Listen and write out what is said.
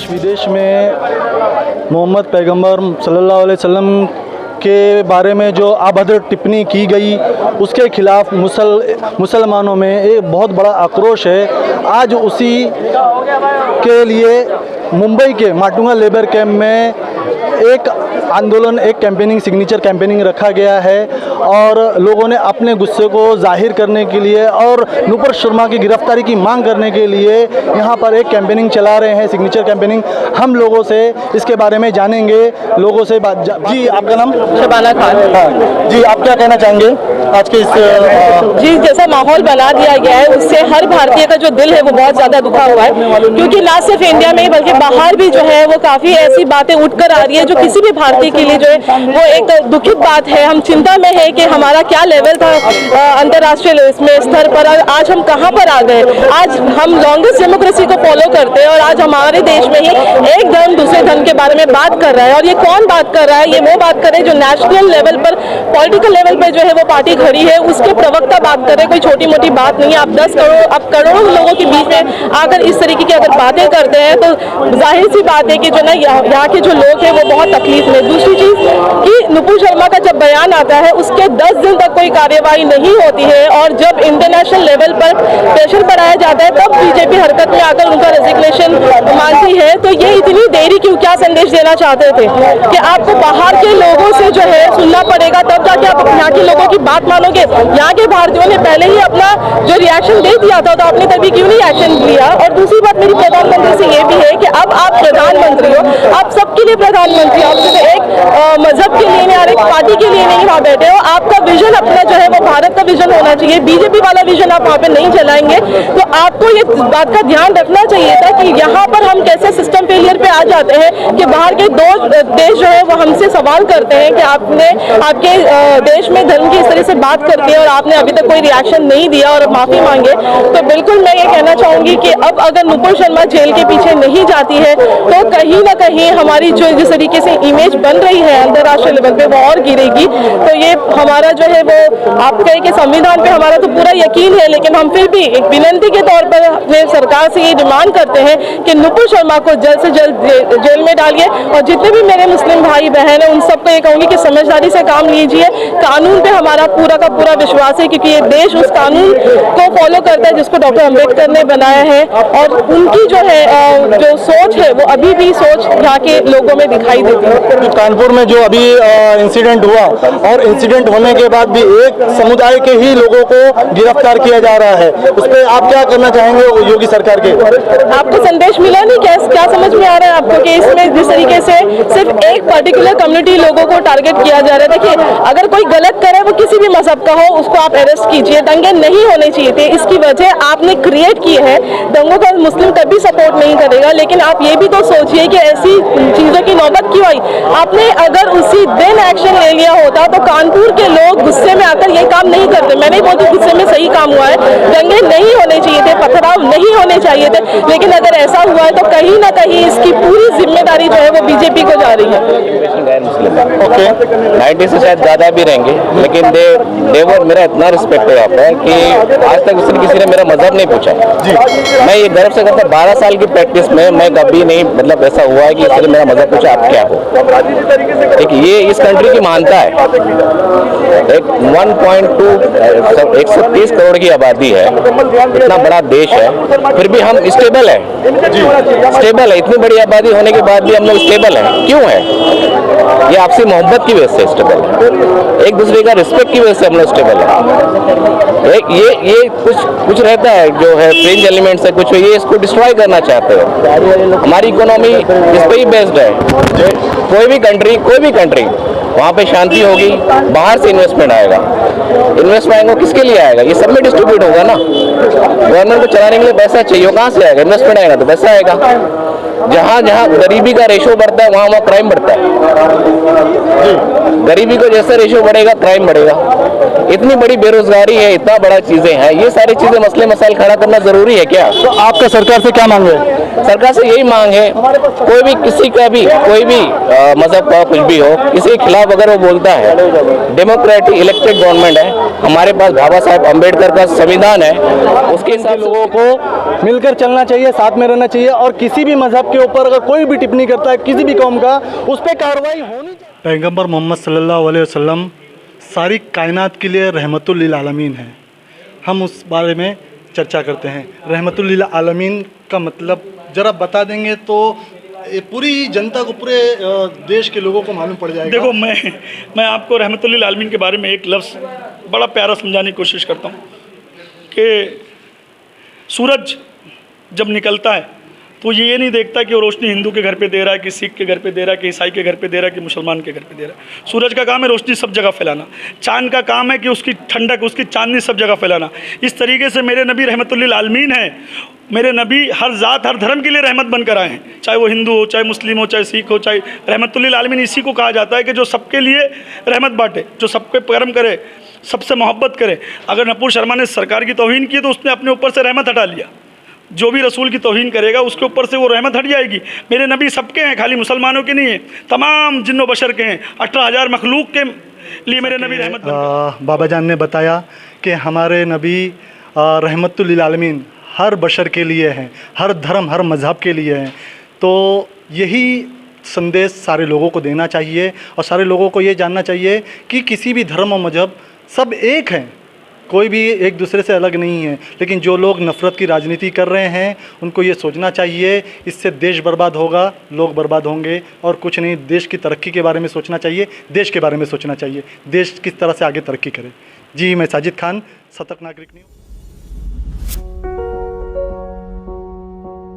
देश विदेश में मोहम्मद पैगंबर सल्लल्लाहु अलैहि वसल्लम के बारे में जो अभद्र टिप्पणी की गई उसके खिलाफ मुसलमानों में एक बहुत बड़ा आक्रोश है। आज उसी के लिए मुंबई के माटुंगा लेबर कैंप में एक आंदोलन, एक कैंपेनिंग, सिग्नेचर कैंपेनिंग रखा गया है और लोगों ने अपने गुस्से को जाहिर करने के लिए और नुपुर शर्मा की गिरफ्तारी की मांग करने के लिए यहाँ पर एक कैंपेनिंग चला रहे हैं, सिग्नेचर कैंपेनिंग। हम लोगों से इसके बारे में जानेंगे, लोगों से बात। जी, आपका नाम? शबाना खान। हाँ जी, आप क्या कहना चाहेंगे आज के इस जी, जैसा माहौल बना दिया गया है उससे हर भारतीय का जो दिल है वो बहुत ज़्यादा दुखा हुआ है, क्योंकि ना सिर्फ इंडिया में बल्कि बाहर भी जो है वो काफ़ी ऐसी बातें उठकर आ रही है जो किसी भी भारतीय के लिए जो है वो एक दुखित बात है। हम चिंता में है कि हमारा क्या लेवल था अंतर्राष्ट्रीय स्तर पर, आज हम कहाँ पर आ गए। आज हम लॉन्गेस्ट डेमोक्रेसी को फॉलो करते हैं और आज हमारे देश में ही एक धर्म दूसरे धर्म के बारे में बात कर रहा है। और ये कौन बात कर रहा है? ये वो बात कर रहे हैं जो नेशनल लेवल पर, पॉलिटिकल लेवल पर जो है वो पार्टी खड़ी है, उसके प्रवक्ता बात कर रहे हैं। कोई छोटी मोटी बात नहीं है। आप 10 करोड़, आप करोड़ों लोगों के बीच में आकर इस तरीके की अगर बातें करते हैं तो जाहिर सी बात है कि जो ना यहाँ के जो लोग हैं वो बहुत तकलीफ में। दूसरी चीज़ कि नुपुर शर्मा का जब बयान आता है उसके 10 दिन तक कोई कार्यवाही नहीं होती है और जब इंटरनेशनल लेवल पर प्रेशर बढ़ाया जाता है तब बीजेपी हरकत में आकर उनका रेजिग्नेशन मांगती है। तो ये इतनी देरी क्यों? क्या संदेश देना चाहते थे कि आपको बाहर के लोगों से जो है सुनना पड़ेगा तब जाके आप यहाँ के लोगों की बात मानोगे? यहाँ के भारतीयों ने पहले ही अपना जो रिएक्शन दे दिया था तो आपने तभी क्यों नहीं एक्शन लिया? और दूसरी बात मेरी प्रधानमंत्री से ये भी है कि अब आप प्रधानमंत्री हो, आप सबके लिए प्रधानमंत्री हो, आप सिर्फ एक मजहब के लिए नहीं और एक पार्टी के लिए नहीं वहाँ बैठे हो। आपका विजन अपना जो है वो भारत का विजन होना चाहिए। बीजेपी वाला विजन आप वहाँ पे नहीं चलाएंगे तो आपको ये बात का ध्यान रखना चाहिए था कि यहाँ पर हम कैसे सिस्टम फेलियर पे आ जाते हैं कि बाहर के दो देश जो है वो हमसे सवाल करते हैं कि आपने आपके देश में धर्म की इस तरह से बात करती है और आपने अभी तक कोई रिएक्शन नहीं दिया और माफी मांगे। तो बिल्कुल मैं ये कहना चाहूंगी कि अब अगर नुपुर शर्मा जेल के पीछे नहीं जाती है तो कहीं ना कहीं हमारी जो जिस तरीके से इमेज बन रही है अंतर्राष्ट्रीय लेवल पे वो और गिरेगी। तो ये हमारा जो है वो आप कहें कि संविधान पे हमारा तो पूरा यकीन है, लेकिन हम फिर भी एक विनती के तौर पर अपने सरकार से ये डिमांड करते हैं कि नुपुर शर्मा को जल्द से जल्द जेल में डालिए। और जितने भी मेरे मुस्लिम भाई बहन हैं उन सबको ये कहूँगी कि समझदारी से काम लीजिए। कानून पे हमारा पूरा का पूरा विश्वास है क्योंकि ये देश उस कानून को फॉलो करता है जिसको डॉक्टर अम्बेडकर ने बनाया है और उनकी जो है जो सोच है वो अभी भी सोच यहाँ के लोगों में दिखाई देती है। कानपुर में जो अभी इंसिडेंट हुआ और इंसिडेंट होने के बाद भी एक समुदाय के ही लोगों को गिरफ्तार किया जा रहा है, उस पर आप क्या करना चाहेंगे योगी सरकार के? आपको संदेश मिला नहीं? क्या समझ में आ रहा है आपको कि इसमें जिस तरीके से सिर्फ एक पर्टिकुलर कम्युनिटी लोगों को टारगेट किया जा रहा है? देखिए, अगर कोई गलत करे वो किसी भी मजहब का हो उसको आप अरेस्ट कीजिए। दंगे नहीं होने चाहिए थे, इसकी वजह आपने क्रिएट की है। दंगों का मुस्लिम कभी सपोर्ट नहीं करेगा, लेकिन आप ये भी तो सोचिए कि ऐसी चीजों की नौबत क्यों आई? आपने अगर उसी दिन एक्शन ले लिया होता तो कानपुर के लोग गुस्से में आकर ये काम नहीं करते। मैं नहीं बोलती गुस्से में सही काम हुआ है, दंगे नहीं होने चाहिए थे, पथराव नहीं होने चाहिए थे, लेकिन अगर ऐसा हुआ है तो कहीं ना कहीं इसकी पूरी जिम्मेदारी जो है वो बीजेपी को जा रही है। ओके, 90 से शायद ज़्यादा भी रहेंगे, लेकिन देवर मेरा इतना रिस्पेक्ट है यहाँ पर कि आज तक किसी ने मेरा मजहब नहीं पूछा। मैं ये गर्व से कहता 12 साल की प्रैक्टिस में मैं कभी नहीं, मतलब ऐसा हुआ है कि किसी ने मेरा मजहब पूछा आप क्या हो। एक ये इस कंट्री की मानता है। एक 130 करोड़ की आबादी है, इतना बड़ा देश है, फिर भी हम स्टेबल है। स्टेबल है, इतनी बड़ी आबादी होने के बाद भी हम लोग स्टेबल हैं। क्यों है? ये आपसी मोहब्बत की वजह से स्टेबल है, एक दूसरे का रिस्पेक्ट की वजह से हम लोग स्टेबल है। ये कुछ रहता है जो है फ्रिंज एलिमेंट्स है, कुछ ये इसको डिस्ट्रॉय करना चाहते हो। हमारी इकोनॉमी इस पर ही बेस्ड है। कोई भी कंट्री वहाँ पे शांति होगी, बाहर से इन्वेस्टमेंट आएगा। इन्वेस्टमेंट आएगा किसके लिए आएगा? ये सब में डिस्ट्रीब्यूट होगा ना। गवर्नमेंट को चलाने के लिए पैसा चाहिए, वो कहाँ से आएगा? इन्वेस्टमेंट आएगा तो पैसा आएगा। जहाँ जहाँ गरीबी का रेशो बढ़ता है वहाँ क्राइम बढ़ता है। गरीबी को जैसे रेशो बढ़ेगा क्राइम बढ़ेगा। इतनी बड़ी बेरोजगारी है, इतना बड़ा चीजें हैं, ये सारी चीजें मसले मसाइल खड़ा करना जरूरी है क्या? तो आपका सरकार से क्या मांग है? सरकार से यही मांग है, कोई भी किसी का भी कोई भी मजहब का कुछ भी हो, किसी के खिलाफ अगर वो बोलता है, डेमोक्रेटिक इलेक्टेड गवर्नमेंट है, हमारे पास बाबा साहब अम्बेडकर का संविधान है, उसके हिसाब से लोगों को मिलकर चलना चाहिए, साथ में रहना चाहिए, और किसी भी मजहब के ऊपर अगर कोई भी टिप्पणी करता है किसी भी कौम का, उस पर कार्रवाई होनी चाहिए। पैगंबर मोहम्मद सल्लल्लाहु अलैहि वसल्लम सारी कायनात के लिए रहमतुल लिल आलमीन है। हम उस बारे में चर्चा करते हैं। रहमतुल लिल आलमीन का मतलब जरा बता देंगे तो ये पूरी जनता को, पूरे देश के लोगों को मालूम पड़ जाएगा। देखो, मैं आपको रहमतुल लिल आलमीन के बारे में एक लफ्ज़ बड़ा प्यारा समझाने की कोशिश करता हूँ कि सूरज जब निकलता है तो ये नहीं देखता कि वो रोशनी हिंदू के घर पे दे रहा है, कि सिख के घर पे दे रहा है, कि ईसाई के घर पे दे रहा है, कि मुसलमान के घर पे दे रहा है। सूरज का काम है रोशनी सब जगह फैलाना। चांद का काम है कि उसकी ठंडक, उसकी चांदनी सब जगह फैलाना। इस तरीके से मेरे नबी रहमतुल लिल आलमीन है। मेरे नबी हर ज़ात हर धर्म के लिए रहमत बनकर आए हैं, चाहे वो हिंदू हो, चाहे मुस्लिम हो, चाहे सिख हो, चाहे रहमतुल लिल आलमीन इसी को कहा जाता है कि जो सबके लिए रहमत बांटे, जो सबके कर्म करे, सबसे मोहब्बत करे। अगर नपूर शर्मा ने सरकार की तौहीन की तो उसने अपने ऊपर से रहमत हटा लिया। जो भी रसूल की तौहीन करेगा उसके ऊपर से वो रहमत हट जाएगी। मेरे नबी सबके हैं, खाली मुसलमानों के नहीं है, तमाम जिन्नो बशर के हैं। 18,000 मखलूक के लिए मेरे नबी रहमत बाबा जान ने बताया कि हमारे नबी रहमतुल लिल आलमीन हर बशर के लिए हैं, हर धर्म हर मज़हब के लिए हैं। तो यही संदेश सारे लोगों को देना चाहिए और सारे लोगों को ये जानना चाहिए कि किसी भी धर्म और मज़हब सब एक हैं, कोई भी एक दूसरे से अलग नहीं है। लेकिन जो लोग नफ़रत की राजनीति कर रहे हैं उनको ये सोचना चाहिए, इससे देश बर्बाद होगा, लोग बर्बाद होंगे और कुछ नहीं। देश की तरक्की के बारे में सोचना चाहिए, देश के बारे में सोचना चाहिए, देश किस तरह से आगे तरक्की करे। जी, मैं साजिद खान, सतर्क नागरिक न्यूज़।